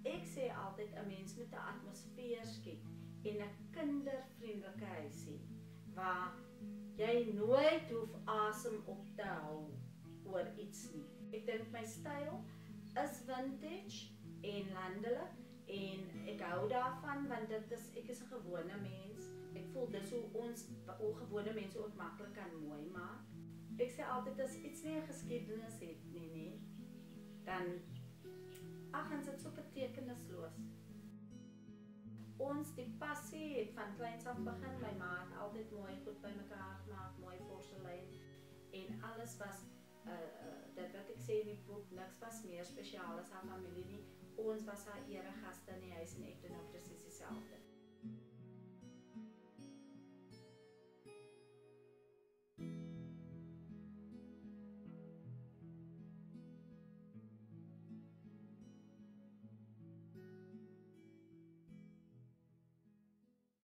Ek sê altyd 'n mens moet 'n atmosfeer skep en 'n kindervriendelike huisie waar jy nooit hoef asem op te hou oor iets nie. Ek dink my styl is vintage en landelik en ek hou daarvan want ek is 'n gewone mens. Ek voel dis hoe gewone mense ook maklik kan mooi maak. Ek sê altyd as iets nie 'n geskiedenis het nie, dan gaan dit so betekenisloos. Ons die passie het van kleins af begin. My ma het altyd mooi goed bymekaar gemaak, mooi porselein en alles was dit wat ek sê in die boek, niks was meer spesiaal as haar familie nie. Ons was haar eregaste in die huis en ek doen nou presies dieselfde.